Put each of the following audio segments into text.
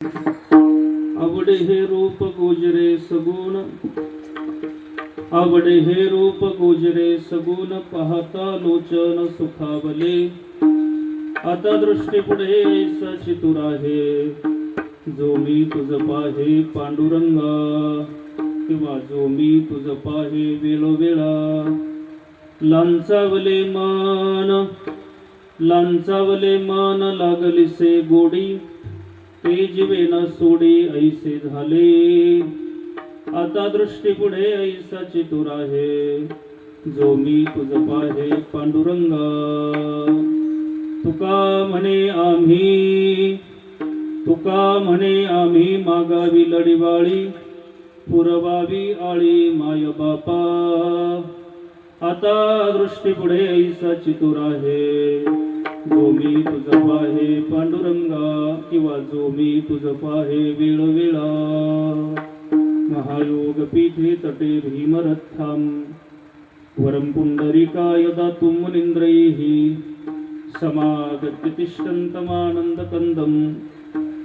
आवडे हे रूप गोजरे सगुण, आवडे हे रूप गोजरे सगुण, पाहता लोचन सुखावले. आता दृष्टी पुढे सचितुर आहे, जो मी तुझ पाहे पांडुरंगा, किंवा जो मी तुझ पाहे वेळोवेळा. लांचावले मन लागलीसे गोडी, ते जीवे न सोडी ऐसे झाले. आता दृष्टी पुढे ऐसा चितुर आहे, जो मी तुझ पाहे पांडुरंगा. तुका म्हणे आम्ही मागावी लढीवाळी, पुरवावी आळी माय बापा. आता दृष्टी पुढे ऐसा चितुर आहे, जो मी तुझ पाहे पांडुरंगा, किंवा जो मी तुझ पाहे वेळोवेळा. महायोग पीठे तटे भीमरथाम, वरम पुंडरीकाय दातुं मुनींद्रैः. समागत्य तिष्ठन्तमानन्दकन्दं,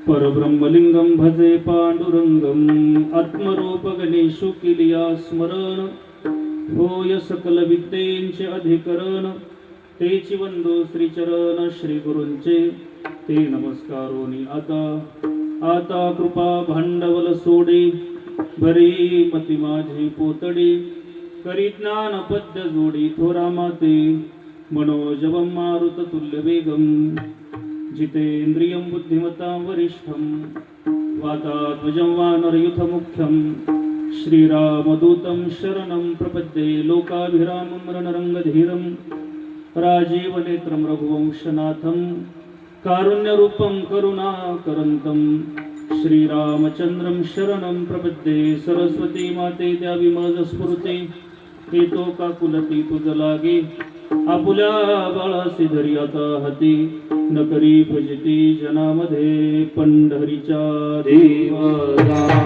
परब्रह्मलिंगं भजे पांडुरंगं. आत्मरूप गणेशु किलिया स्मरण, होय सकल विद्येंचे अधिकरण. तेची वंदो श्रीचरण श्री गुरूंचे, ते नमस्कारोनी आता कृपा भांडवल सोडे. बरी मती माझी पोतडी, करी ज्ञान पद्य जोडी. थोरा माते मनोजवं मारुत तुल्य वेगं, जितेंद्रियं बुद्धिमतां वरिष्ठं. वातात्मजं वानरयुथ मुख्यं, श्रीरामदूतं शरणं प्रपद्ये. लोकाभिरामं रणरंगधीरं, राजीवनेत्रं रघुवंशनाथं. कारुण्यरूपं करुणाकरन्तं, श्रीरामचंद्रं शरणं प्रपद्ये. सरस्वती माते द्यावी मज स्फुरते, हेतो काकुलती तुझ लागे. आपुल्या बाळासी धरी आता हाती, न करी भजती जनामध्ये. पंढरीच्या देवराया,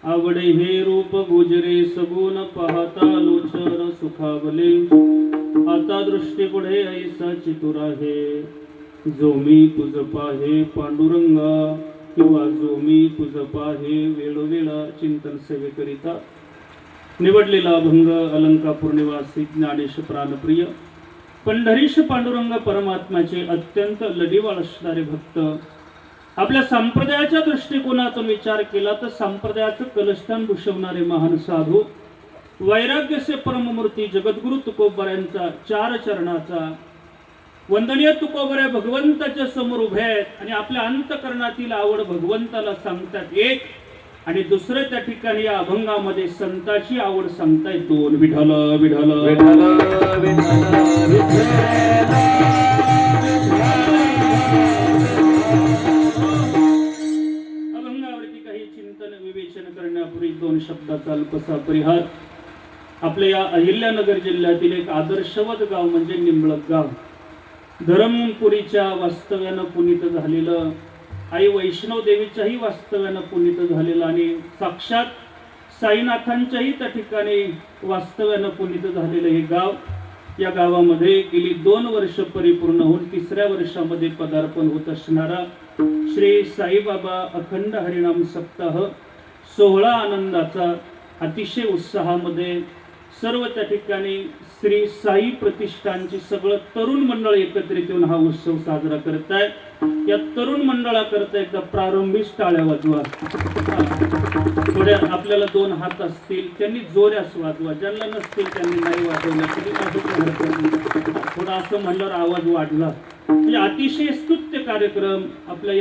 आवडे हे रूप गोजरे सगुण, पाहता लोचन सुखावले. आता दृष्टी पुढे ऐसा चितुर आहे, जो मी तुझ पाहे पांडुरंगा, किंवा जो मी तुझ पाहे वेळोवेळा. चिंतन सेवेकरिता निवडलेला अभंग अलंकापूर निवासी ज्ञानेश प्राणप्रिय पंढरीश पांडुरंग परमात्म्याचे अत्यंत लढीवाळ असणारे भक्त. आपल्या संप्रदायाच्या दृष्टिकोनातून विचार केला तर संप्रदायाचं कलस्थान भूषवणारे महान साधू, वैराग्यसे परममूर्ती जगद्गुरु तुकोबऱ्यांचा 4 चरणाचा वंदनीय तुकोबऱ्या भगवंताच्या समोर उभे आहेत आणि आपल्या अंतकरणातील आवड भगवंताला सांगतात एक, आणि दुसरे त्या ठिकाणी या अभंगामध्ये संताची आवड सांगतायत 2. विठ्ठल विठ्ठल विठ्ठल अभंगावरती काही चिंतन विवेचन करण्यापूर्वी 2 शब्दाचा अल्पसा परिहार. आपल्या या अहिल्यानगर जिल्ह्यातील एक आदर्शवत गाव म्हणजे निंबळक गाव. धरमपुरीच्या वास्तव्यानं पुनीत झालेलं, आई वैष्णव देवीच्याही वास्तव्यानं पुनीत झालेलं आणि साक्षात साईनाथांच्याही त्या ठिकाणी वास्तव्यानं पुनीत झालेलं हे गाव. या गावामध्ये गेली 2 वर्ष परिपूर्ण होऊन 3ऱ्या वर्षामध्ये पदार्पण होत असणारा श्री साईबाबा अखंड हरिनाम सप्ताह सोहळा आनंदाचा अतिशय उत्साहामध्ये सर्व त्या ठिकाणी श्री साई प्रतिष्ठानची सगळं तरुण मंडळ एकत्रित येऊन हा उत्सव साजरा करत आहे. या तरुण मंडळाकरता एकदा प्रारंभीच टाळ्या वाजवा. थोड्या आपल्याला 2 हात असतील त्यांनी जोऱ्यास वाजवा, ज्यांना नसतील त्यांनी नाही वाजवलं तरी थोडा असं म्हणल्यावर आवाज वाढला. म्हणजे अतिशय स्तुत्य कार्यक्रम आपल्या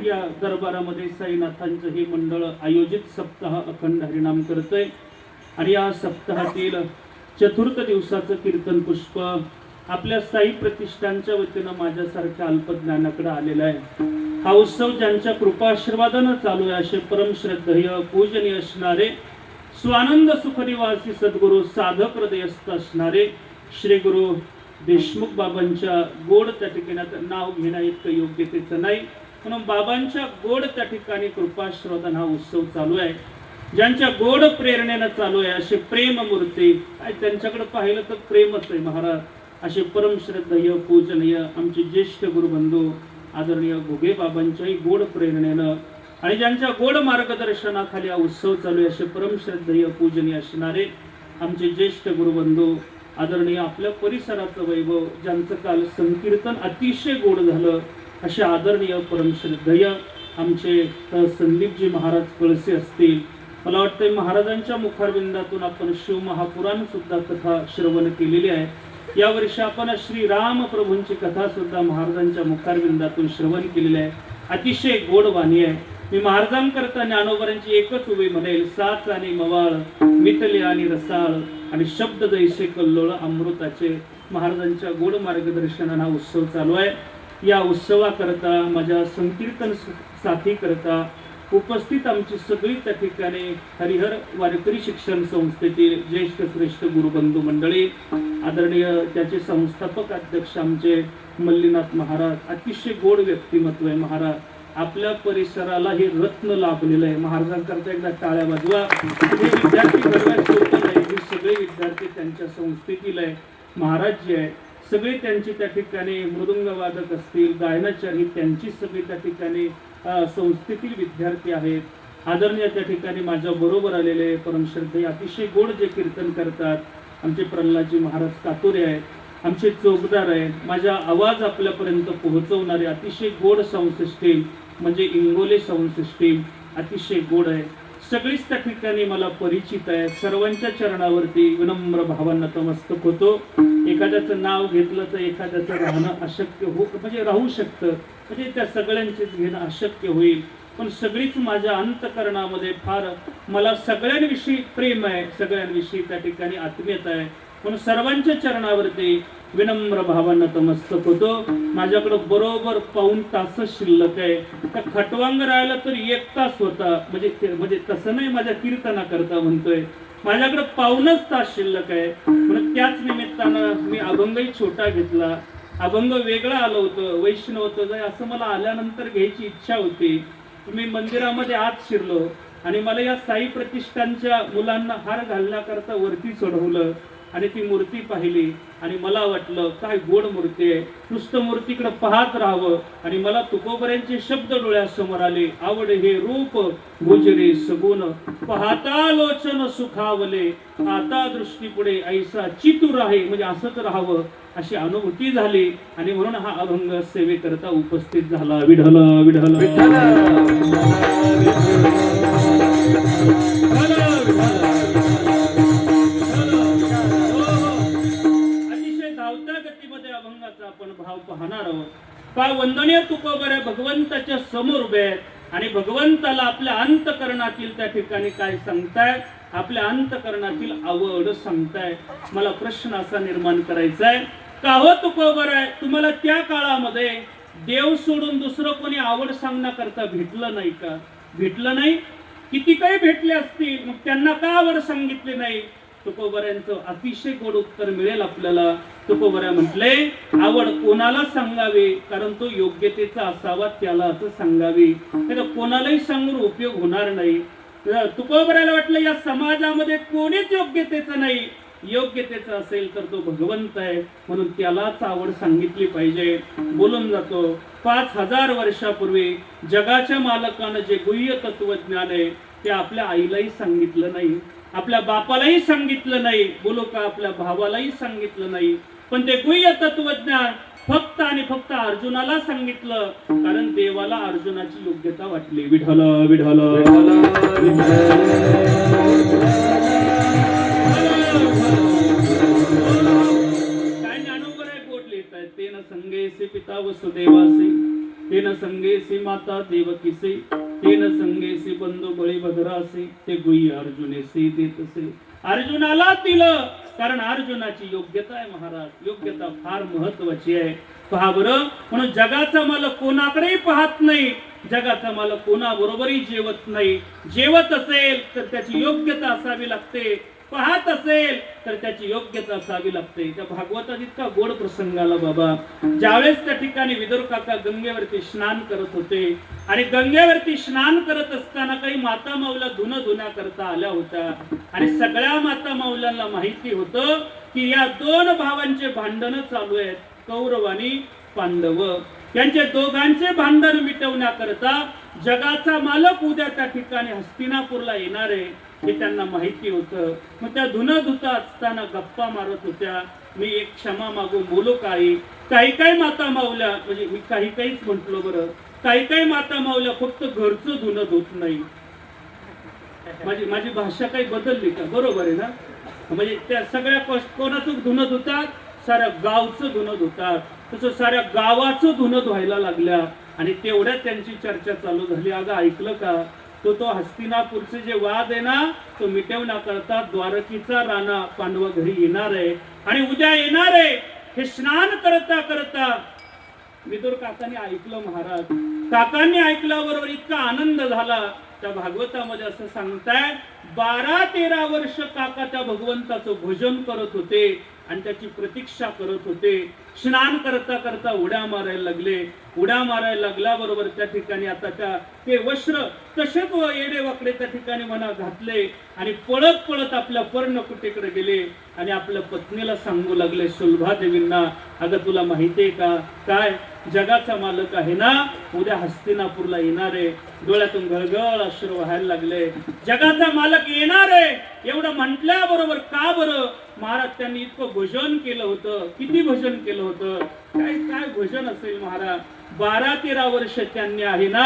या दरबारामध्ये साईनाथांचं हे मंडळ आयोजित सप्ताह अखंड हरिनाम करतंय. आणि या सप्ताहातील चतुर्थ दिवसाचं कीर्तन पुष्प आपल्या साई प्रतिष्ठानच्या वतीनं माझ्यासारख्या अल्पज्ञानाकडे आलेला आहे. हा उत्सव ज्यांच्या कृपाशीर्वादानं चालू आहे असे परमश्रद्धेय पूजनीय असणारे स्वानंद सुखनिवासी सद्गुरू साधक हृदयस्थ असणारे श्री गुरु देशमुख बाबांच्या गोड त्या ठिकाणी नाव घेण्या इतकं योग्यतेचं नाही, म्हणून बाबांच्या गोड त्या ठिकाणी कृपाशीर्वादानं हा उत्सव चालू आहे. ज्यांच्या गोड प्रेरणेनं चालू आहे असे प्रेममूर्ती, त्यांच्याकडे पाहिलं तर प्रेमच आहे महाराज, असे परमश्रद्धेय पूजनीय आमचे ज्येष्ठ गुरुबंधू आदरणीय घुगे बाबांच्याही गोड प्रेरणेनं आणि ज्यांच्या गोड मार्गदर्शनाखाली हा उत्सव चालू आहे असे परमश्रद्धेय पूजनीय असणारे आमचे ज्येष्ठ गुरुबंधू आदरणीय आपल्या परिसराचं वैभव ज्यांचं काल संकीर्तन अतिशय गोड झालं असे आदरणीय परमश्रद्धेय आमचे संदीपजी महाराज कळसे असतील. मला वाटतं महाराजांच्या मुखारविंदातून आपण शिवमहापुराण सुद्धा कथा श्रवण केलेली आहे. यावर्षी आपण श्रीराम प्रभूंची कथा सुद्धा महाराजांच्या मुखारविंदातून श्रवण केलेली आहे. अतिशय गोड वाणी आहे. मी महाराजांकरता ज्ञानोबरांची एकच उभी म्हणेल, साच आणि मवाळ मितले आणि रसाळ आणि शब्द जैसे कल्लोळ अमृताचे. महाराजांच्या गोड मार्गदर्शनाने हा उत्सव चालू आहे. या उत्सवाकरता माझ्या संकीर्तन साथी करता उपस्थित आमची सगळी त्या ठिकाणी हरिहर वारकरी शिक्षण संस्थेतील ज्येष्ठ श्रेष्ठ गुरुबंधू मंडळी, आदरणीय त्याचे संस्थापक अध्यक्ष आमचे मल्लीनाथ महाराज, अतिशय गोड व्यक्तिमत्व आहे महाराज. आपल्या परिसराला हे रत्न लाभलेलं आहे. महाराजांकरता एकदा टाळ्या वाजवा. हे विद्यार्थी घडवायचं होतं नाही, हे सगळे विद्यार्थी त्यांच्या संस्थेतील आहे. महाराज जे आहे सगळे त्यांची त्या ठिकाणी मृदुंगवादक असतील, गायनाचारी त्यांची सगळी त्या ठिकाणी संस्थेतील विद्यार्थी आहेत. आदरणीय त्या ठिकाणी माझ्या बरोबर आलेले परमश्रद्धेय अतिशय गोड जे कीर्तन करतात आमचे प्रल्हादजी महाराज कातोरे आहेत, आमचे चौकदार आहेत. माझा आवाज आपल्यापर्यंत पोहोचवणारे अतिशय गोड साऊंड सिस्टीम म्हणजे इंगोले साऊंड सिस्टीम अतिशय गोड आहे. सगळीच त्या ठिकाणी मला परिचित आहे. सर्वांच्या चरणावरती विनम्र भावांना नतमस्तक होतो. एखाद्याचं नाव घेतलं तर एखाद्याचं राहणं अशक्य म्हणजे राहू शकतं, म्हणजे त्या सगळ्यांचेच घेणं अशक्य होईल. पण सगळीच माझ्या अंतकरणामध्ये फार मला सगळ्यांविषयी प्रेम आहे, सगळ्यांविषयी त्या ठिकाणी आत्मीयता आहे. पण सर्वांच्या चरणावरती विनम्र भावांना नतमस्तक होतो. माझ्याकडे बरोबर पाऊण तास शिल्लक आहे. त्या खटवांग राहिला तर 1 तास होता, म्हणजे तसं नाही माझ्या कीर्तना करता म्हणतोय, माझ्याकडे पाऊणच तास शिल्लक आहे. म्हणून त्याच निमित्तानं मी अभंगही छोटा घेतला. अभंग वेगळा आलं होतं, वैष्णव होतं असं मला आल्यानंतर घ्यायची इच्छा होती. मी मंदिरामध्ये आत शिरलो आणि मला या साई प्रतिष्ठानच्या मुलांना हार घालण्याकरता वरती चढवलं आणि ती मूर्ती पाहिली आणि मला वाटलं काय गोड मूर्ती आहे, नुसतं मूर्तीकडे पाहत राहावं. आणि मला तुकोबऱ्यांचे शब्द डोळ्यासमोर आले, आवड हे रूप गुजरे सगुण पाहता लोचन सुखावले, आता दृष्टी पुढे ऐसा चितूर आहे, म्हणजे असंच राहावं अशी अनुभूती झाली. आणि म्हणून हा अभंग सेवेकरता उपस्थित झाला. विढल विढल आपण भाव पाहणार आहोत. का वंदनीय तुकोबरे भगवंताच्या समोर उभे आहेत आणि भगवंताला आपल्या अंतकरणातील त्या ठिकाणी काय सांगताय, आपल्या अंतकरणातील आवड सांगताय. मला प्रश्न असा निर्माण करायचा आहे, का हो तुकोबरे तुम्हाला त्या काळामध्ये देव सोडून दुसरं कोणी आवड सांगण्याकरता भेटलं नाही का? भेटलं नाही? किती काही भेटले असतील, मग त्यांना का आवड सांगितली नाही? तुकोबऱ्यांचं अतिशय गोड उत्तर मिळेल आपल्याला. तुकोबऱ्या म्हटले, आवड कोणाला सांगावी, कारण तो योग्यतेचा असावा त्याला असं सांगावी. तर कोणालाही सांगून उपयोग होणार नाही. तुकोबराला वाटलं या समाजामध्ये कोणीच योग्यतेचं नाही, योग्यतेचं असेल तर तो भगवंत आहे, म्हणून त्यालाच आवड सांगितली पाहिजे. बोलून जातो 5000 वर्षापूर्वी जगाच्या मालकानं जे गुह्य तत्वज्ञान आहे ते आपल्या आईलाही सांगितलं नाही, आपल्या बापालाही सांगितलं नाही, बोलू का आपल्या भावालाही सांगितलं नाही, पण ते गुह्य तत्वज्ञान फक्त आणि फक्त अर्जुनाला सांगितलं, कारण देवाला अर्जुनाची योग्यता वाटली. विठ्ठल विठ्ठल काय ज्ञानोबर आहे बोट लिहित आहे. तेन संगेसी पिता वसुदेवासी, तेन संगेसी माता देवकीसे, तेन संगेसी बंधू बळीभद्रासे, ते गुह्य अर्जुनेसी देतसे. अर्जुनाला दिलं कारण अर्जुनाची योग्यता आहे महाराज, योग्यता फार महत्वाची आहे. पहा बरं, म्हणून जगाचा मालक कोणाकडेही पाहत नाही, जगाचा मालक कोणाबरोबरही जेवत नाही. जेवत असेल तर त्याची योग्यता असावी लागते, पाहत असेल तर त्याची योग्यता असावी लागते. त्या भागवतात इतका गोड प्रसंग आला बाबा. ज्यावेळेस त्या ठिकाणी विदुर काका गंगेवरती स्नान करत होते आणि गंगेवरती स्नान करत असताना काही माता माऊला धुण्याकरता आल्या होत्या आणि सगळ्या माता माऊलांना माहिती होतं की या दोन भावांचे भांडण चालू आहेत, कौरव आणि पांडव. यांचे दोघांचे भांडण मिटवण्याकरता जगाचा मालक उद्या त्या ठिकाणी हस्तिनापूरला येणार आहे हे त्यांना माहिती होतं. मग त्या धुता असताना गप्पा मारत होत्या. मी एक क्षमा मागून बोलू काही काही माता माऊल्या, म्हणजे मी काहीच म्हटलो बरं, काही माता माऊल्या फक्त घरचं धुणं धुत नाही. माझी भाषा काही बदलली का? बरोबर आहे ना? म्हणजे त्या सगळ्या कोणाचं धुणं धुतात, साऱ्या गावचं धुणं धुतात, तसं साऱ्या गावाचं धुणं धुवायला लागल्या. आणि तेवढ्यात त्यांची चर्चा चालू झाली. अगं ऐकलं का, तो हस्तिनापूरचे जे वाद आहे ना तो मिटवण्याकरता द्वारकीचा राणा पांडव घरी येणार आहे आणि उद्या येणार आहे. हे स्नान करता करता विदुर काकांनी ऐकलं महाराज. काकांनी ऐकल्याबरोबर इतका आनंद झाला. त्या भागवतामध्ये असं सांगताय 12-13 वर्ष काका त्या भगवंताचं भजन करत होते आणि त्याची प्रतीक्षा करत होते. स्नान करता करता उड्या मारायला लागले. उड्या मारायला लागल्याबरोबर त्या ठिकाणी आता ते वस्त्र तसेच येडे वाकडे त्या ठिकाणी मना घातले आणि पळत पळत आपल्या पर्णकुटीकडे गेले आणि आपल्या पत्नीला सांगू लागले, सुलभा देवींना, अगं तुला माहितीये का, काय जगाचा मालक आहे ना उद्या हस्तिनापूरला येणार आहे. डोळ्यातून गळगळ अश्रू व्हायला लागले. जगाचा मालक येणार आहे एवढं म्हटल्याबरोबर का बरं महाराज त्यांनी इतकं भजन केलं होतं. किती भजन केलं होतं, काय भजन असेल महाराज. 12-13 वर्ष त्यांनी आहे ना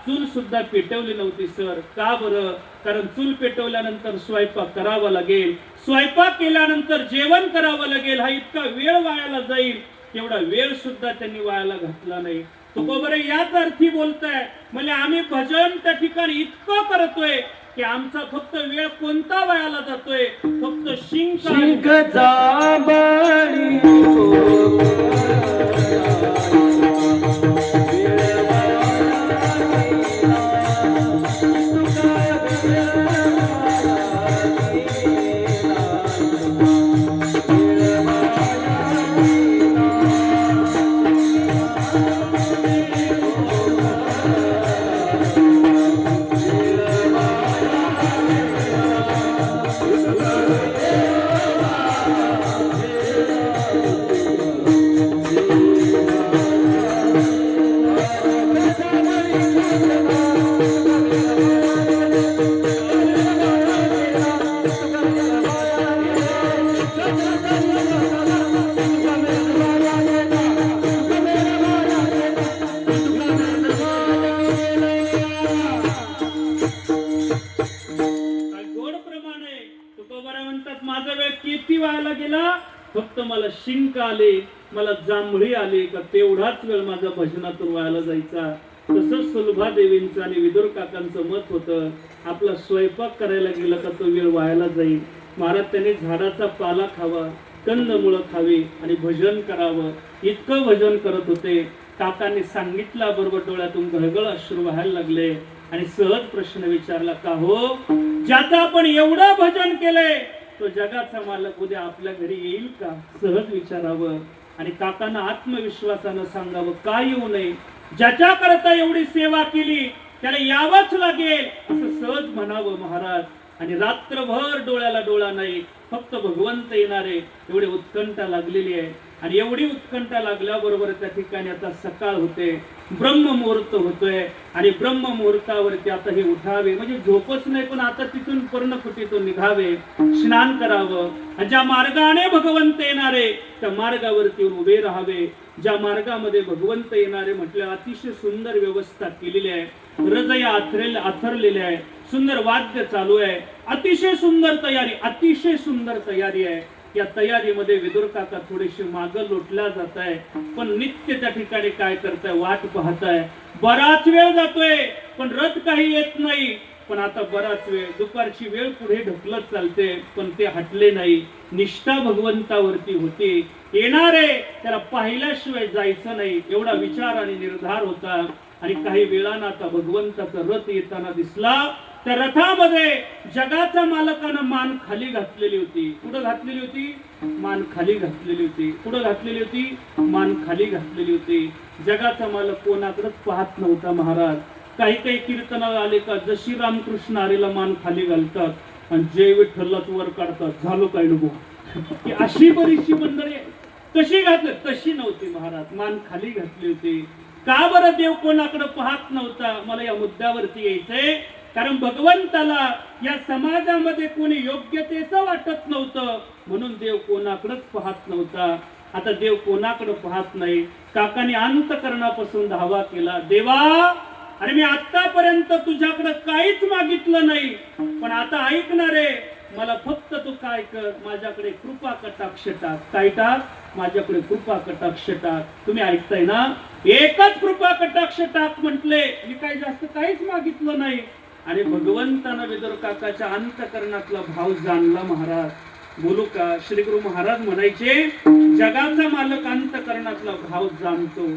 चूल सुद्धा पेटवली नव्हती सर. का बरं? कारण चूल पेटवल्यानंतर स्वयंपाक करावा लागेल, स्वयंपाक केल्यानंतर जेवण करावं लागेल, हा इतका वेळ वायाला जाईल. तेवढा वेळ सुद्धा त्यांनी वायाला घातला नाही. तुकोबरे याच अर्थी बोलताय म्हणजे आम्ही भजन त्या ठिकाणी इतकं करतोय की आमचा फक्त वेळ कोणता वायाला जातोय, फक्त शिंक जाबळी फक्त मला शिंक आले, मला जांभळी आले का तेवढाच वेळ माझा भजनातून व्हायला जायचा. तसंच सुलभा देवींचं आणि विदुर काकांचं मत होतं, आपला स्वयंपाक करायला गेला का तो वेळ व्हायला जाईल. महाराज त्यांनी झाडाचा पाला खावा, कंदमुळं खावी आणि भजन करावं, इतकं भजन करत होते. काकांनी सांगितल्या बरोबर डोळ्यातून गळगळ अश्रू व्हायला लागले आणि सहज प्रश्न विचारला, का हो ज्याचं आपण एवढं भजन केलंय तो जगाचा मालक उद्या आपल्या घरी येईल का? सहज विचारावं आणि काकांना आत्मविश्वासानं सांगावं, का येऊ नये. ज्याच्या करता एवढी सेवा केली त्याला यावंच लागेल असं सहज म्हणावं महाराज. आणि रात्रभर डोळ्याला डोळा नाही, फक्त भगवंत येणारे एवढी उत्कंठा लागलेली आहे. आणि एवढी उत्कंठा लागल्याबरोबर त्या ठिकाणी आता सकाळ होते, ब्रह्म मुहूर्त होतोय. आणि ब्रह्म मुहूर्तावरती आता हे उठावे, म्हणजे झोपच नाही, पण आता तिथून पर्णकुटीतून निघावे, स्नान करावं. ज्या मार्गाने भगवंत येणारे त्या मार्गावरती उभे राहावे. ज्या मार्गामध्ये भगवंत येणारे म्हटले अतिशय सुंदर व्यवस्था केलेली आहे, हृदय आथरलेले आहे, सुंदर वाद्य चालू आहे, अतिशय सुंदर तयारी, अतिशय सुंदर तयारी आहे. या तयारीमध्ये विदुर काका थोडेसे मागं लोटला जात आहे, पण नित्य त्या ठिकाणी काय करताय, वाट पाहताय. बराच वेळ जातोय पण रथ काही येत नाही. पण आता बराच वेळ, दुपारची वेळ पुढे ढकलत चालते, पण ते हटले नाही. निष्ठा भगवंतावरती होती. येणारे त्याला पाहिल्याशिवाय जायचं नाही एवढा विचार आणि निर्धार होता. आणि काही वेळानं आता भगवंताचा रथ येताना दिसला. त्या रथामध्ये जगाचा मालकानं मान खाली घातलेली होती. कुठं घातलेली होती? मान खाली घातलेली होती. कुठं घातलेली होती? मान खाली घातलेली होती. जगाचा मालक कोणाकडेच पाहत नव्हता महाराज. काही काही कीर्तनाला आले का जशी रामकृष्ण हरीला मान खाली घालतात आणि जय विठ्ठललाच वर काढतात, झालो काय नको. अशी बरीचशी मंडळी कशी घातली? तशी नव्हती महाराज, मान खाली घातली होती. का बरं देव कोणाकडे पाहत नव्हता? मला या मुद्द्यावरती यायचंय. कारण भगवंताला या समाजामध्ये कोणी योग्यतेचं वाटत नव्हतं, म्हणून देव कोणाकडेच पाहत नव्हता. आता देव कोणाकडे पाहत नाही. काकाने अंतकरणापासून धावा केला, देवा अरे मी आतापर्यंत तुझ्याकडे काहीच मागितलं नाही, पण आता ऐकणारे मला फक्त तू काय कर, माझ्याकडे कृपा कटाक्ष टाक. काय टाक? माझ्याकडे कृपा कटाक्ष टाक. तुम्ही ऐकताय ना? एकच कृपा कटाक्ष टाक म्हटले, मी काही जास्त काहीच मागितलं नाही. आणि भगवंतानं विदुर काकाच्या अंतकरणातला भाव जाणला महाराज. बोलू का? श्री गुरु महाराज म्हणायचे जगाचा मालक अंतकरणातला भाव जाणतो.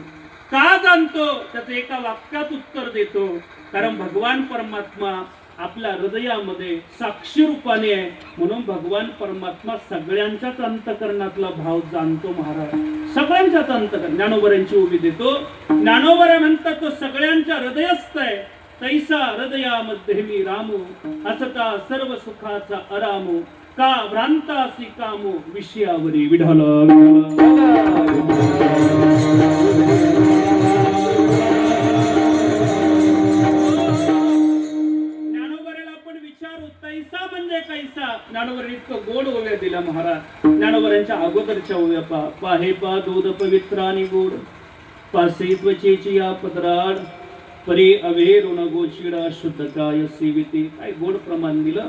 का जाणतो? त्याचं एका वाक्यात उत्तर देतो. कारण भगवान परमात्मा आपल्या हृदयामध्ये साक्षी रूपाने आहे, म्हणून भगवान परमात्मा सगळ्यांच्याच अंतकरणातला भाव जाणतो महाराज. सगळ्यांच्याच अंतकरण. ज्ञानोबरांची उभी देतो. ज्ञानोबरा म्हणतात तो सगळ्यांच्या हृदयस्थ आहे. तैसा हृदयामध्ये मी रामू, असता सर्व सुखाचा अरामू, का भ्रांतासी कामो विषयावरी विढाल. तैसा म्हणजे कैसा? ज्ञानोबर इतकं गोड ओव्या दिल्या महाराज. ज्ञानोबरांच्या अगोदरच्या ओव्या पा हे पा दूध पवित्र आणि गोड, पासे त्वचेची या पदराड, परी अवेरुण गोचिडा शुद्ध काय सेविते. काय गोड प्रमाण दिलं.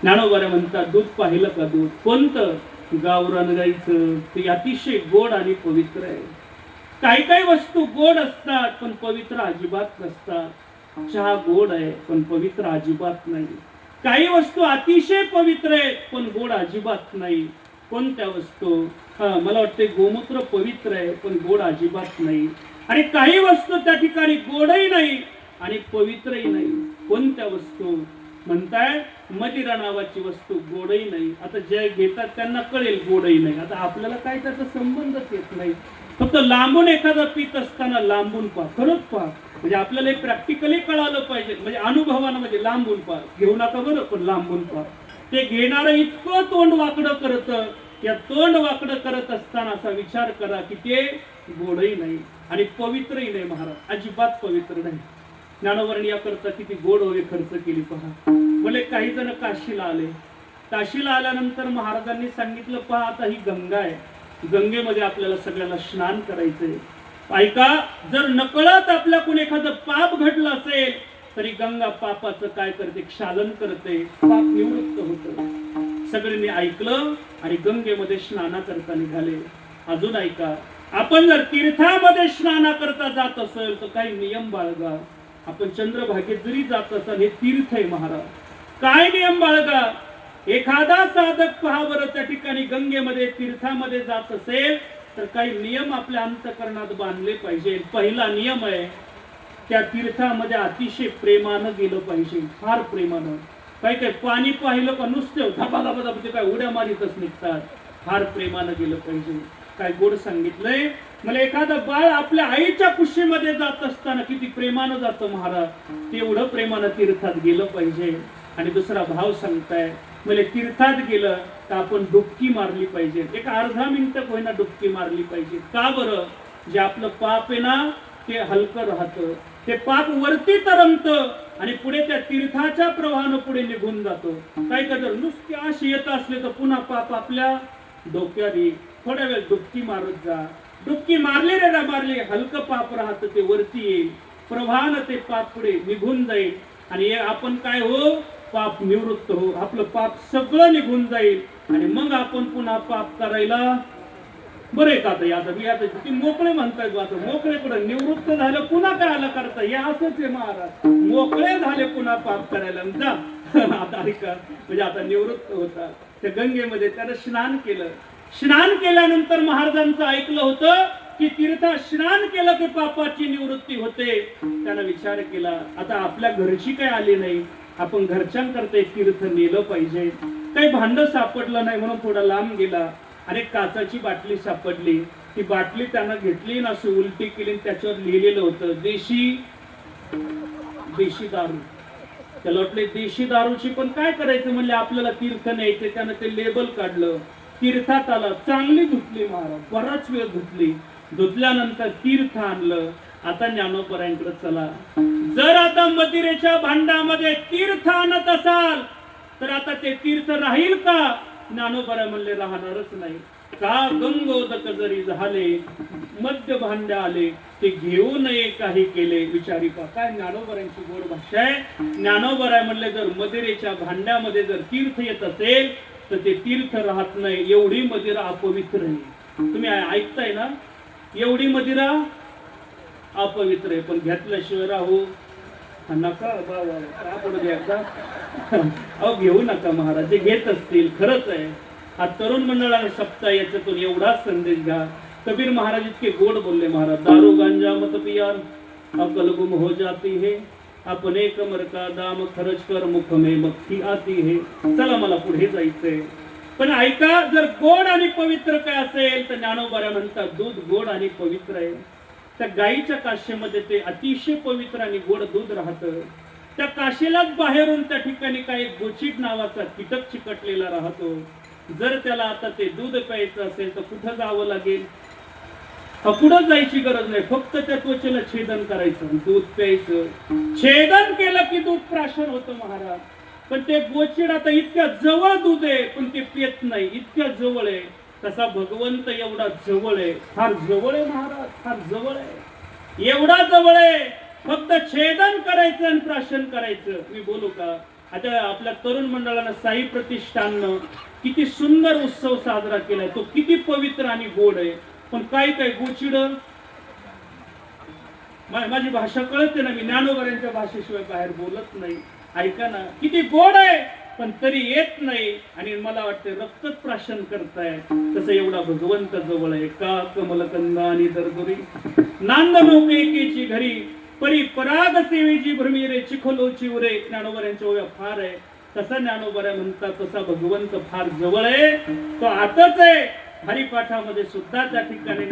ज्ञानोबा म्हणतात दूध पाहिलं का? दूध कोणतं? गावरान गाईचं. ते अतिशय गोड आणि पवित्र आहे. काही काही वस्तू गोड असतात पण पवित्र अजिबात नसतात. चहा गोड आहे पण पवित्र अजिबात नाही. काही वस्तू अतिशय पवित्र आहेत पण गोड अजिबात नाही. कोणत्या वस्तू? मला वाटते गोमूत्र पवित्र आहे पण गोड अजिबात नाही. आणि काही वस्तू त्या ठिकाणी गोडही नाही आणि पवित्रही नाही. कोणत्या वस्तू? म्हणताय मदिरा नावाची वस्तू गोडही नाही. आता जे घेतात त्यांना कळेल गोडही नाही. आता आपल्याला काय त्याचा संबंधच येत नाही. फक्त लांबून एखादा पीत असताना लांबून पहा, खरंच पहा. म्हणजे आपल्याला प्रॅक्टिकली कळालं पाहिजे. म्हणजे अनुभवानं, म्हणजे लांबून पहा. घेऊ नका बरं, पण लांबून पहा. ते घेणारं इतकं तोंड वाकडं करतं. या तोंड वाकडं करत असताना असा विचार करा की ते गोडही नाही आणि पवित्रही नाही महाराज, अजिबात पवित्र नाही. ज्ञानोबरांनी याकरता किती गोड ओवे खर्च केली पहा. म्हणजे काही जण काशीला आले. काशीला आल्यानंतर महाराजांनी सांगितलं पहा आता ही गंगा आहे, गंगेमध्ये आपल्याला सगळ्याला स्नान करायचंय. ऐका, जर नकळत आपल्याकडून एखादं पाप घडलं असेल तरी गंगा पापाचं काय करते? क्षालन करते, पाप निवृत्त होतं. सगळ्यांनी ऐकलं आणि गंगेमध्ये स्नान करता निघाले. अजून ऐका, आपण जर तीर्थामध्ये स्नान करता जात असेल तर काही नियम बाळगा. आपण चंद्रभागेत जरी जात असाल, हे तीर्थ आहे महाराज, काय नियम बाळगा. एखादा साधक पहा बरं त्या ठिकाणी गंगेमध्ये तीर्थामध्ये जात असेल तर काही नियम आपल्या अंतकरणात बांधले पाहिजे. पहिला नियम आहे त्या तीर्थामध्ये अतिशय प्रेमानं गेलं पाहिजे, फार प्रेमानं. काही काही पाणी पाहिलं का नुसतं धबाधबा ते काय उड्या मारीतच निघतात. फार प्रेमानं गेलं पाहिजे. काय गोड सांगितलंय, मला एखादं बाळ आपल्या आईच्या कुशीमध्ये जात असताना किती प्रेमानं जातं महाराज, तेवढं प्रेमानं तीर्थात गेलं पाहिजे. आणि दुसरा भाव सांगताय, मला तीर्थात गेलं तर आपण डुबकी मारली पाहिजे, एक अर्धा मिनिट होईना डुबकी मारली पाहिजे. का बरं? जे आपलं पाप आहे ना ते हलकं राहतं, ते पाप वरती तरंगतं आणि पुढे त्या तीर्थाच्या प्रवाहानं पुढे निघून जातो. काय जर नुसती अशी येत असले तर पुन्हा पाप आपल्या डोक्यात येईल. थोड्या वेळ डुबकी मारत जा, डुबकी मारली रे ना मारली, हलकं पाप राहतं ते वरती येईल, प्रवाहानं ते पाप पुढे निघून जाईल आणि आपण काय हो, पाप निवृत्त हो, आपलं पाप सगळं निघून जाईल आणि मग आपण पुन्हा पाप करायला बरे का. आता किती मोकळे म्हणतायत, आता मोकळे कुठं, निवृत्त झालं पुन्हा करायला करता, हे असंच आहे महाराज, मोकळे झाले पुन्हा पाप करायला जा. आता ऐका, म्हणजे आता निवृत्त होता, त्या गंगेमध्ये त्यानं स्नान केलं. स्नान केल्यानंतर महाराजांचं ऐकलं होतं की तीर्थात स्नान केलं की पापाची निवृत्ती होते. त्यानं विचार केला, आता आपल्या घरची काही आली नाही, आपण घरच्यांकरता तीर्थ नेलं पाहिजे. काही भांड सापडलं नाही म्हणून थोडा लांब गेला आणि काचाची बाटली सापडली. ती बाटली त्यानं घेतली ना, अशी उलटी केली, त्याच्यावर लिहिलेलं होतं देशी दारू. त्याला वाटले देशी दारूची पण काय करायचं, म्हणले आपल्याला तीर्थ न्यायचे. त्यानं ते लेबल काढलं, तीर्थात आला, चांगली धुतली महाराज, बराच वेळ धुतली. धुतल्यानंतर तीर्थ आणलं. आता ज्ञानोबरायांकडे चला, जर आता मदिरेच्या भांडामध्ये तीर्थ आणत असाल तर आता ते तीर्थ राहील का? ज्ञानोबराय म्हणले राहणारच नाही. का गंगोदक जरी झाले, मध्य भांडे आले, ते घेऊ नये काही केले. विचारी पा, काय ज्ञानोबरायांची गोड भाषा आहे. ज्ञानोबराय म्हणले, जर मदिरेच्या भांड्यामध्ये जर तीर्थ येत असेल तर ते तीर्थ राहत नाही, एवढी मदिरा अपवित्र आहे. तुम्ही ऐकताय ना, एवढी मदिरा अपवित्र आहे. पण घेतल्याशिवाय राहू नका बाबा, एकदा अहो घेऊ नका महाराज, जे घेत असतील. खरंच आहे, हा तरुण मंडळाला सप्ताह याच्यातून एवढाच संदेश घ्या. कबीर महाराज इतके गोड बोलले महाराज, दारू गांजा मत पियान अकल गुम हो जाती है, अपने कमर का दाम खर्च कर मुख में मक्खी आती है. चला मला पुढे जायचंय, पण ऐका, जर गोड आणि पवित्र काय असेल तर ज्ञानोबा म्हणतात दूध गोड आणि पवित्र आहे. त्या गाईच्या काशेमध्ये ते अतिशय पवित्र आणि गोड दूध राहतं. त्या काशेलाच बाहेरून त्या ठिकाणी काही गोचिड नावाचा कीटक चिकटलेला राहतो. जर त्याला आता ते दूध प्यायचं असेल तर कुठं जावं लागेल? कुठं जायची गरज नाही, फक्त त्या त्वचेला छेदन करायचं, दूध प्यायचं. छेदन केलं की दूध प्राशन होतं महाराज. पण ते गोचिड आता इतक्या जवळ दूध आहे पण ते पित नाही, इतक्या जवळ आहे. तसा भगवंत एवढा जवळ आहे, फार जवळ आहे महाराज, फार जवळ आहे, एवढा जवळ आहे. फक्त छेदन करायचं आणि प्राशन करायचं. मी बोलू का? आता आपल्या तरुण मंडळानं साई प्रतिष्ठाननं किती सुंदर उत्सव साजरा केलाय, तो किती पवित्र आणि गोड आहे. पण काही काही गोचिड, माझी भाषा कळते ना, मी ज्ञानोबरांच्या भाषेशिवाय बाहेर बोलत नाही. ऐका ना, किती गोड आहे पण तरी येत नाही आणि मला वाटते रक्तच प्राशन करताय. तसं एवढा भगवंत जवळ आहे. का कमलकंदा आणि दरदुरी नांद नौकेची घरी परी पराग सेवेची भ्रमी रे चिखलोची उरे. ज्ञानोबरांच्या ओव्या फार आहे. तसा ज्ञानोबरा म्हणतात तसा भगवंत फार जवळ आहे, तो आताच आहे. हरिपाठामध्ये सुद्धा त्या ठिकाणी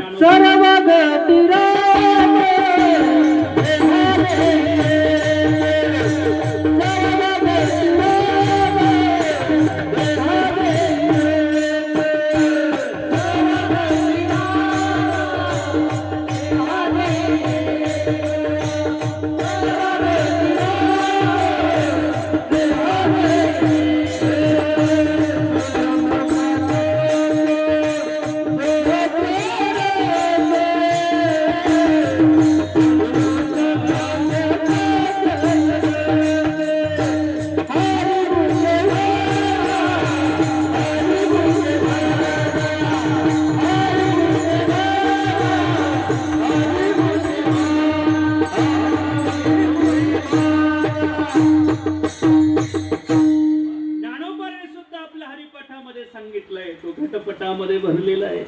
सांगितलंय, तो घटपटामध्ये भरलेला आहे.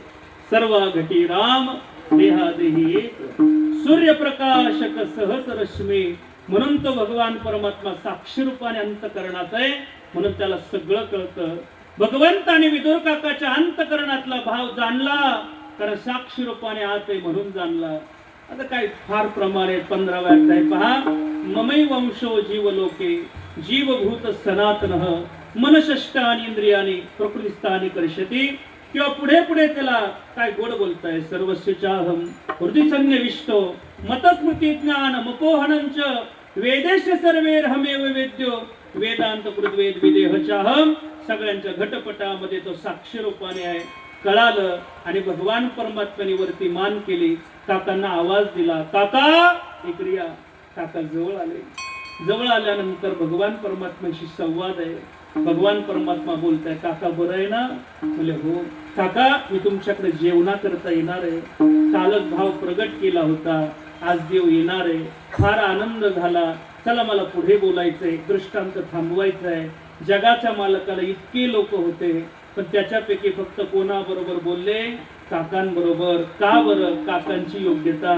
सर्व घटी राम देहादेही एक, सूर्यप्रकाशक सहस रश्मी. म्हणून तो भगवान परमात्मा साक्षी रूपाने अंतकरणात आहे, म्हणून त्याला सगळं कळतं. भगवंताने विदुर काकाच्या अंतकरणातला भाव जाणला कारण साक्षी रूपाने आत आहे म्हणून जाणला. आता काय फार प्रमाणे 15व्या अध्याय पहा. ममै वंशो जीव लोके जीवभूत सनातन मनषष्टानी इंद्रियानी प्रकृतिस्थानी कर्षती. किंवा पुढे पुढे त्याला काय गोड बोलताय. सर्वस्यचाहम हृदय सन्निविष्टो मतस्मृती ज्ञान मपोहनंच वेदेश सर्वेरहमेव वेद्यो वेदांत कृद्वेद विदेहचाहम. सगळ्यांच्या घटपटामध्ये तो साक्षी रूपाने आहे. कळालं आणि भगवान परमात्म्याने वरती मान केली. काकांना आवाज दिला, काका इकडे या. काका जवळ आले. जवळ आल्यानंतर भगवान परमात्म्याशी संवाद आहे. भगवान परमात्मा बोलताय, काका बरं आहे ना? बोले हो. काका मी तुमच्याकडे जेवणा करता येणार आहे. कालच भाव प्रगट केला होता, आज देव येणार आहे. फार आनंद झाला. चला मला पुढे बोलायचंय, दृष्टांत थांबवायचा आहे. जगाच्या मालकाला इतके लोक होते पण त्याच्यापैकी फक्त कोणाबरोबर बोलले? काकांबरोबर. का बरं? काकांची योग्यता.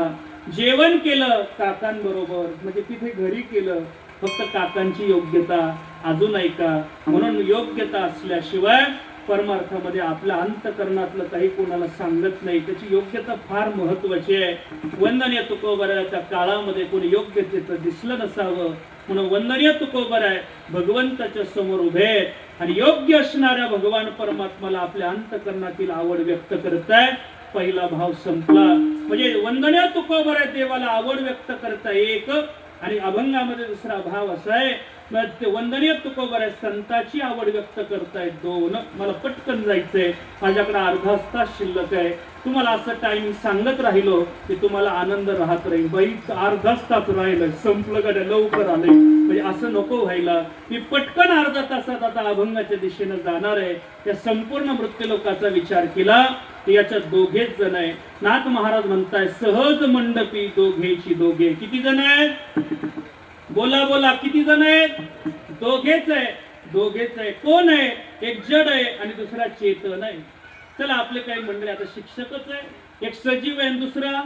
जेवण केलं काकांबरोबर, म्हणजे तिथे घरी केलं, फक्त काकांची योग्यता. अजून ऐका, म्हणून योग्यता असल्याशिवाय परमार्थामध्ये आपल्या अंतकरणातलं काही कोणाला सांगत नाही. त्याची योग्यता फार महत्वाची आहे. वंदनीय तुकोबराच्या काळामध्ये कोणी योग्यतेचं दिसलं नसावं म्हणून वंदनीय तुकोबराय भगवंताच्या समोर उभे आहेत आणि योग्य असणाऱ्या भगवान परमात्म्याला आपल्या अंतकरणातील आवड व्यक्त करताय. पहिला भाव संपला. म्हणजे वंदनीय तुकोबराय देवाला आवड व्यक्त करता एक, आणि अभंगामध्ये दुसरा भाव असा आहे, ते वंदनीय तुकोबराय संताची आवड व्यक्त करतायत दोन. मला पटकन जायचंय, माझ्याकडे अर्धा तास शिल्लक आहे. तुम्हाला असं टाइमिंग सांगत राहिलो की तुम्हाला आनंद राहत राहील. बाई अर्धा तास राहिलं, संपलं गड्या, लवकर आलंय, म्हणजे असं नको व्हायला. मी पटकन अर्धा तासात आता अभंगाच्या दिशेनं जाणार आहे. त्या संपूर्ण मृत्यूलोकाचा विचार केला याच्यात दोघेच जण आहे. नाथ महाराज म्हणताय, सहज मंडपी दोघेची दोघे. किती जण आहेत? बोला बोला, किती जण आहेत? दोघेच आहे. दोघेच आहे. कोण आहे? एक जड आहे आणि दुसरा चेतन आहे. चला आपले काही मंडळी आता शिक्षकच आहे. एक सजीव आहे आणि दुसरा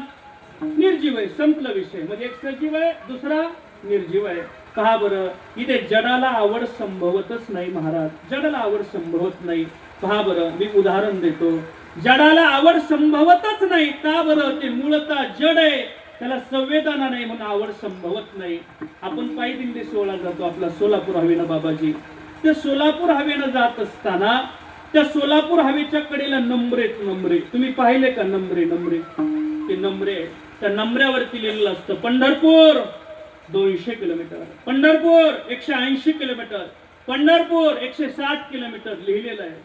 निर्जीव आहे. संपला विषय. म्हणजे एक सजीव आहे, दुसरा निर्जीव आहे. पहा बरं, इथे जडाला आवड संभवतच नाही महाराज. जडाला आवड संभवत नाही. पहा बरं, मी उदाहरण देतो. जडाला आवड संभवतच नाही. का बरं? ते मूळतः जड आहे, त्याला संवेदना नाही म्हणून आवड संभवत नाही. आपण पायी दिंडी सोहळा जातो आपला सोलापूर हवेनं बाबाजी. त्या सोलापूर हवेनं जात असताना त्या सोलापूर हवेच्या कडेला नंबरे. तुम्ही पाहिले का? नंबरे ते नंबरे. त्या नंबऱ्यावरती लिहिलेलं असतं Pandharpur 200 kilometre, Pandharpur 180 kilometre, Pandharpur 160 kilometre लिहिलेलं आहे.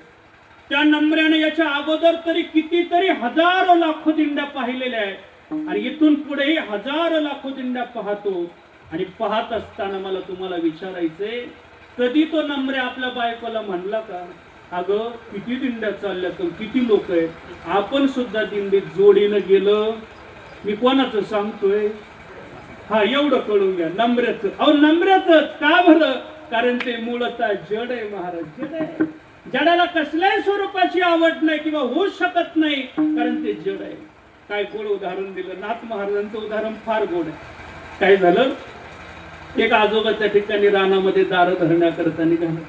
त्या नंबऱ्याने याच्या अगोदर तरी कितीतरी हजारो लाखो दिंड्या पाहिलेल्या आहेत आणि इथून पुढेही हजारो लाखो दिंड्या पाहतो. आणि पाहत असताना मला तुम्हाला विचारायचंय, कधी तो नंबरे आपल्या बायकोला म्हणला का, अगं किती दिंड्या चालल्या, किती लोक आहेत, आपण सुद्धा दिंडीत जोडीनं गेलं. मी कोणाचं सांगतोय? हा, एवढं कळून घ्या, नंबऱ्याचं. अहो नंबऱ्याचंच. का बरं? कारण ते मूळतः जड आहे महाराज, जड आहे. जडाला कसल्याही स्वरूपाची आवड नाही किंवा होऊ शकत नाही, कारण ते जड आहे. काय गोड उदाहरण दिलं. नाथ महाराजांचं उदाहरण फार गोड आहे. काय झालं, एक आजोबा त्या ठिकाणी रानामध्ये दारं धरण्याकरता निघालं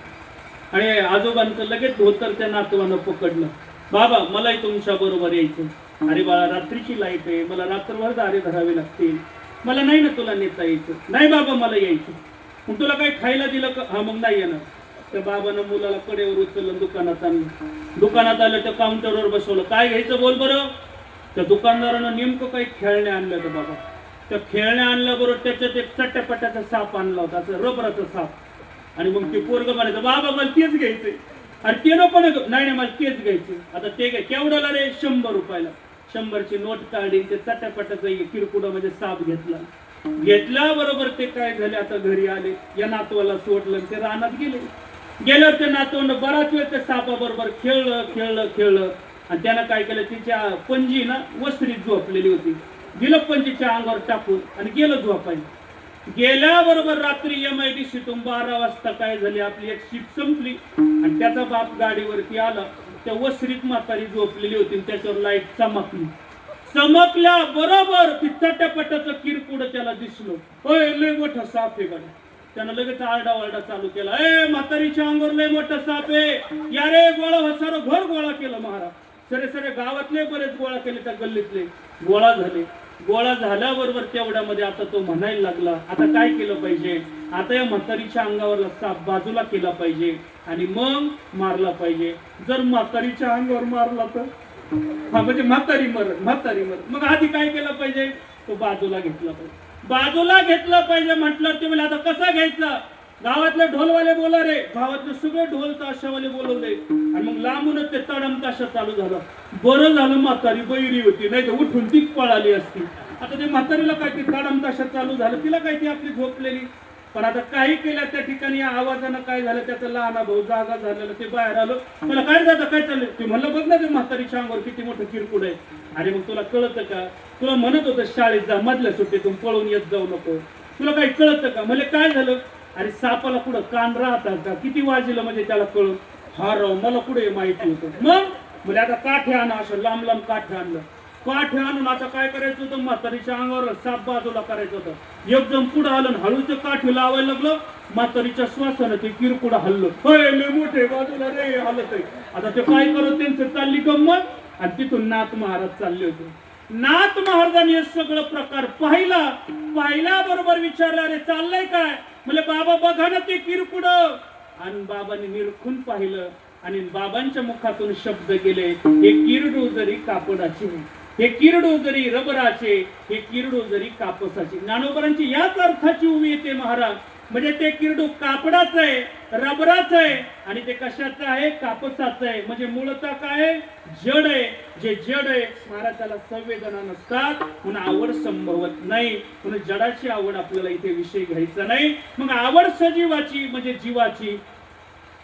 आणि आजोबांचं लगेच धोतर त्या नातवानं पकडलं. बाबा मलाही तुमच्या बरोबर यायचं. अरे बाळा, रात्रीची लाईट आहे, मला रात्रभर दारे धरावे लागतील, मला नाही ना तुला नेता यायचं. नाही बाबा मला यायचं. मग तुला काही खायला दिलं का? हा, मग नाही येणार. त्या बाबानं मुलाला कडेवर उचललं, दुकानात आणलं. दुकानात आलं, त्या काउंटरवर बसवलं. काय घ्यायचं बोल बरं. त्या दुकानदारानं नेमकं काही खेळणे आणलं होतं बाबा. त्या खेळण्या आणलं बरोबर, त्याच्यात एक चट्ट्यापट्ट्याचा साप आणला होता, असं रबराचा साप. आणि मग ते पोरगं म्हणायचं, बाबा मला तेच घ्यायचंय. अरे ते नको ना. नाही मला तेच घ्यायचं. आता ते काय केवढ्याला रे? 100 रुपयाला. 100ची नोट काढली, ते चट्ट्यापट्ट्याचा किरकुडा म्हणजे साप घेतला. घेतल्याबरोबर ते काय झाले, आता घरी आले, या नातवाला सोडलं, ते रानात गेले. गेल्यावर ते नातवंड बराच वेळ त्या सापाबरोबर खेळलं आणि त्यानं काय केलं, तिच्या पंजी ना वस्त्रीत झोपलेली होती, दिलं पंजीच्या अंगावर टाकून आणि गेलं झोपायला. गेल्याबरोबर रात्री MIDCतून 12 वाजता काय झाली, आपली एक शिप संपली आणि त्याचा बाप गाडीवरती आला. त्या वस्त्रीत म्हातारी झोपलेली होती, त्याच्यावर लाईट चमकली. चमकल्या बरोबर ती चट्ट्यापट्ट्याचं किरकुड त्याला दिसलं. ओय लय मोठा साप आहे गाडी. त्यानं लगेच आरडाओरडा चालू केला. ए म्हातारीच्या अंगावर लय मोठा साप आहे, या रे गोळा. सारं घर गोळा केलं महाराज. सरे सरे गावातले बरेच गोळा केले, त्या गल्लीतले गोळा झाले. गोळा झाल्याबरोबर तेवढ्यामध्ये आता तो म्हणायला लागला, आता काय केलं पाहिजे, आता या म्हातारीच्या अंगावर साप बाजूला केला पाहिजे आणि मग मारला पाहिजे. जर म्हातारीच्या अंगावर मारला तर हा म्हणजे म्हातारी मरत. मग आधी काय केलं पाहिजे, तो बाजूला घेतला पाहिजे. बाजूला घेतला पाहिजे म्हटलं ते म्हणजे आता कसा घ्यायचा, गावातले ढोलवाले बोला रे, गावातले सगळे ढोल ताशावाले बोलवले आणि मग लांबूनच ते तडम ताशा चालू झाला. बरं झालं म्हातारी बैरी होती, नाही तर उठून तीच पळाली असती. आता ते म्हातारीला काय ते तडम ताशा चालू झालं, तिला काय ती आपली झोपलेली. पण आता काही केलं त्या ठिकाणी या आवाजानं काय झालं, त्याचा लहान भाऊ जागा झालेला, ते बाहेर आलो. मला काय जातं काय चाललं, ते म्हणलं बघ ना ते म्हातारीच्या अंगावर किती मोठं किरकोळ आहे. अरे मग तुला कळतं का, तुला म्हणत होतं शाळेत जा, मधल्या सुट्टीतून पळून येत जाऊ नको, तुला काही कळतं का. म्हणजे काय झालं, अरे सापाला कुठं कान राहतात का, किती वाजलं म्हणजे त्याला कळून. हा राव मला कुठे माहिती होतं. मग म्हणजे आता काठे आणा, असं लांब लांब काठे आणलं. काठे आणून आता काय करायचं होतं, म्हातारीच्या अंगावर साप बाजूला करायचं होतं. एकदम पुढं आलं, हळूच काठी लावायला लागलं. म्हातारीच्या श्वासानं ते किरकुडं हल्लं, मोठे बाजूला रे हालत आहे. आता ते काय करत, त्यांचं चालली गंमत आणि तिथून नाथ महाराज चालले होते. नाथ महाराजांनी हे सगळं प्रकार पाहिला बरोबर विचारलं, अरे चाललंय काय, म्हणजे बाबा बघा ना ते किरकुड. आणि बाबांनी निरखून पाहिलं आणि बाबांच्या मुखातून शब्द गेले, हे किरडू जरी कापडाचे, हे किरडू जरी रबराचे, हे किरडू जरी कापसाचे. ज्ञानोबरांची याच अर्थाची उभी येते महाराज. म्हणजे ते किरडू कापडाचं आहे, रबराचं आहे आणि ते कशाचं आहे, कापसाचं आहे. म्हणजे मूळतः काय, जड आहे. जे जड आहे महाराज त्याला संवेदना नसतात, म्हणून आवड संभवत नाही. म्हणून जडाची आवड आपल्याला इथे विषय घ्यायचा नाही. मग आवड सजीवाची म्हणजे जीवाची.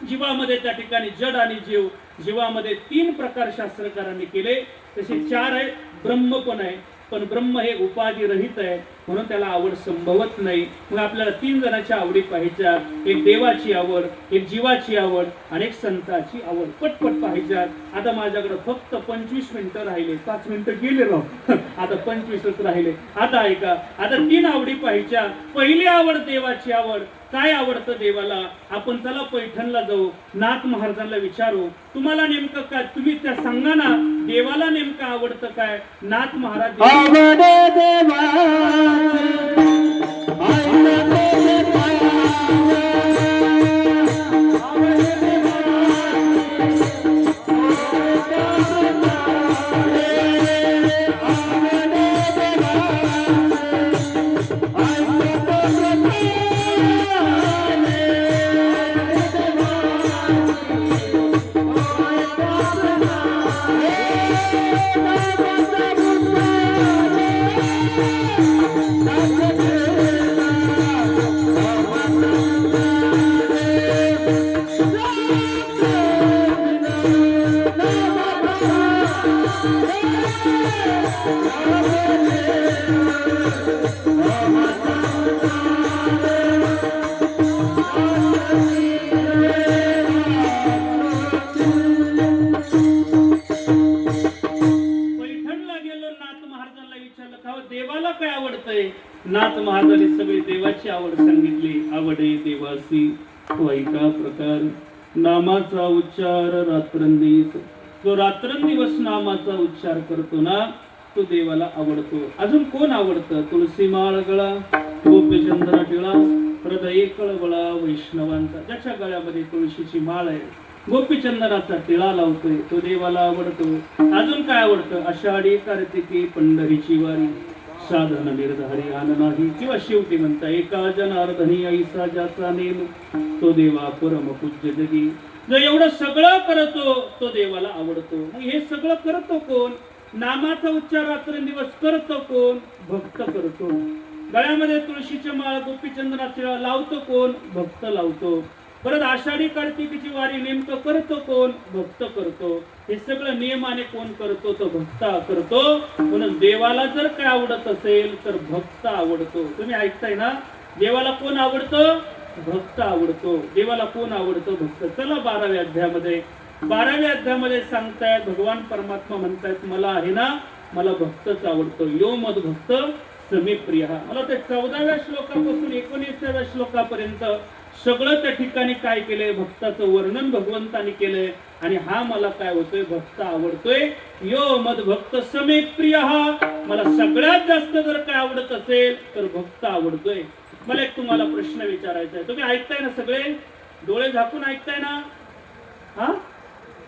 जीवामध्ये त्या ठिकाणी जड आणि जीव, जीवामध्ये 3 प्रकार शास्त्रकारांनी केले, तसे 4 आहे. ब्रह्म पण आहे, पण ब्रह्म हे उपाधी रहित आहे, म्हणून त्याला आवड संभवत नाही. मग आपल्याला 3 जणांच्या आवडी पाहायच्या, एक देवाची आवड, एक जीवाची आवड आणि एक संताची आवड. पटपट पाहायच्या. आता माझ्याकडे फक्त 25 मिनिटं राहिले, 5 मिनिटं गेले राव, आता 25च राहिले. आता ऐका, आता 3 आवडी पाहायच्या. पहिली आवड देवाची आवड. काय आवडतं देवाला, आपण चला पैठणला जाऊ, नाथ महाराजांना विचारू, तुम्हाला नेमकं काय, तुम्ही त्या सांगा ना, देवाला नेमकं आवडतं काय. नाथ महाराज देवाला काय आवडतंय. नाथ महाराजांनी सगळी देवाची आवड सांगितली. आवडे देवासी तो ऐका प्रकार, नामाचा उच्चार रात्रंदिवस. जो रात्रंदिवस नामाचा उच्चार करतो ना, तो देवाला आवडतो. अजून कोण आवडतं, तुळशी माळ गळा, गोपीचंद्र टिळा, हृदय कळवळा वैष्णवांचा. ज्याच्या गळ्यामध्ये तुळशीची माळ आहे, गोपीचंदनाचा टिळा लावतोय, तो देवाला आवडतो. अजून काय आवडतं, आषाढी कार्तिकी पंढरीची वारी, साधन निर्धारी आन नाही. किंवा शेवटी म्हणता, एका जनार्दनी ऐसा ज्याचा नेम, तो देवा परम पूज्य जगी. जो एवढं सगळं करतो तो देवाला आवडतो. मग हे सगळं करतो कोण, नामाचा उच्चार रात्रंदिवस करतो कोण, भक्त करतो. गळ्यामध्ये तुळशीची माळ, गोपीचंदनाची लावतो कोण, भक्त लावतो. परत आषाढी कार्तिकीची वारी नेमकं करतो कोण, भक्त करतो. हे सगळं नियमाने कोण करतो, तो भक्त करतो. म्हणून देवाला जर काय आवडत असेल तर भक्त आवडतो. तुम्ही ऐकताय ना, देवाला कोण आवडतं, भक्त आवडतो. देवाला कोण आवडतो, भक्त. चला 12व्या अध्यायामध्ये, 12व्या अध्यायामध्ये सांगतायत, भगवान परमात्मा म्हणतायत, मला आहे ना, मला भक्तच आवडतो. यो मद भक्त समे प्रिय. मला ते 14व्या श्लोकापासून 19व्या श्लोकापर्यंत सगळं त्या ठिकाणी काय केलंय, भक्ताचं वर्णन भगवंतानी केलंय. आणि हा मला काय होतोय, भक्त आवडतोय. यो मद भक्त समे प्रिय, मला सगळ्यात जास्त जर काय आवडत असेल तर भक्त आवडतोय. मला एक तुम्हाला प्रश्न विचारायचा आहे. तुम्ही ऐकताय ना, सगळे डोळे झाकून ऐकताय ना? हा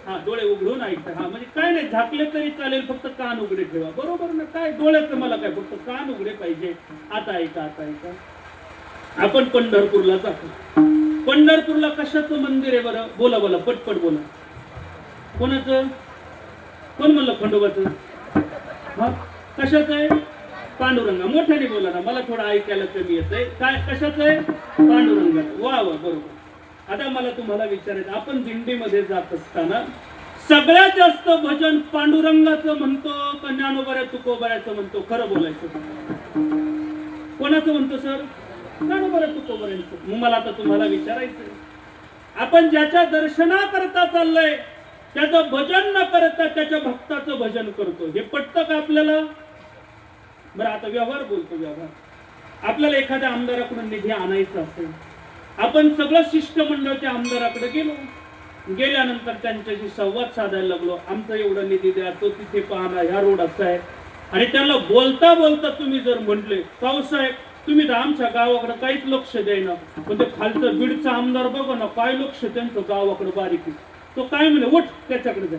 हा, डोळे उघडून ऐकताय. हा, म्हणजे काय नाही, झाकले तरी चालेल, फक्त कान उघडे ठेवा. बरोबर ना? काय डोळ्याचं मला काय, फक्त कान उघडे पाहिजे. आता ऐका, आता ऐका. आपण पंढरपूरला जातो. पंढरपूरला कशाचं मंदिर आहे बरं? बोला बोला, पटपट बोला. कोणाचं? कोण म्हणलं? खंडोबाचं. हा, कशाचं आहे? पांडुरंगा. मोठ्याने बोला ना, मला थोडं ऐकायला कमी येतंय. काय, कशाचं आहे? पांडुरंगाचं. वा वा, बरोबर. आता मला तुम्हाला विचारायचं, आपण दिंडीमध्ये जात असताना सगळ्यात जास्त भजन पांडुरंगाचं म्हणतो का ज्ञानोबा तुकोबाऱ्याचं म्हणतो? खरं बोलायचं. कोणाचं म्हणतो सर? ज्ञानोबा तुकोबाऱ्यांचं. मग मला आता तुम्हाला विचारायचं, आपण ज्याच्या दर्शनाकरता चाललंय त्याचं भजन न करता त्याच्या भक्ताचं भजन करतो, हे पटतं का आपल्याला? बरं, आता व्यवहार बोलतो. व्यवहार, आपल्याला एखाद्या आमदाराकडून निधी आणायचा असेल, आपण सगळं शिष्टमंडळ त्या आमदाराकडे गेलो. गेल्यानंतर त्यांच्याशी संवाद साधायला लागलो. आमचा एवढा निधी द्या, तो तिथे पाहणा, ह्या रोड असा आहे. आणि त्यांना बोलता बोलता तुम्ही जर म्हटले, साहेब तुम्ही तर आमच्या गावाकडे काहीच लक्ष द्यायना, पण ते खालचं बीडचा आमदार बघा ना, काय लक्ष त्यांचं गावाकडे बारीक. तो काय म्हणे, उठ त्याच्याकडे जा.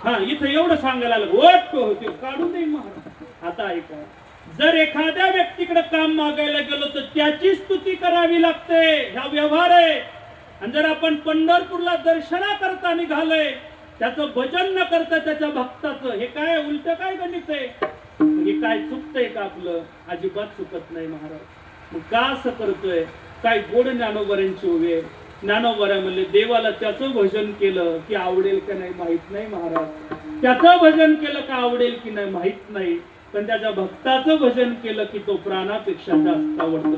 हा, इथं एवढं सांगायला लागलं, उठ होते काढून देईन महाराज. आता ऐका, जर एखाद्या व्यक्तीकडे काम मागायला गेलो तर त्याची स्तुती करावी लागते. हा व्यवहार आहे. आणि जर आपण पंढरपूरला दर्शना करता निघालोय, त्याचं भजन न करता त्याच्या भक्ताचं, हे काय उलट काय गणित आहे? हे काय चुकतंय का आपलं? अजिबात चुकत नाही महाराज. मग का असं करतोय? काय गोड ज्ञानोबऱ्यांची उभे आहे. ज्ञानोबऱ्या म्हणले, देवाला त्याचं भजन केलं की आवडेल का नाही माहित नाही महाराज. त्याचं भजन केलं का आवडेल की नाही माहित नाही, पण त्याच्या भक्ताचं भजन केलं की तो प्राणापेक्षा जास्त आवडतो.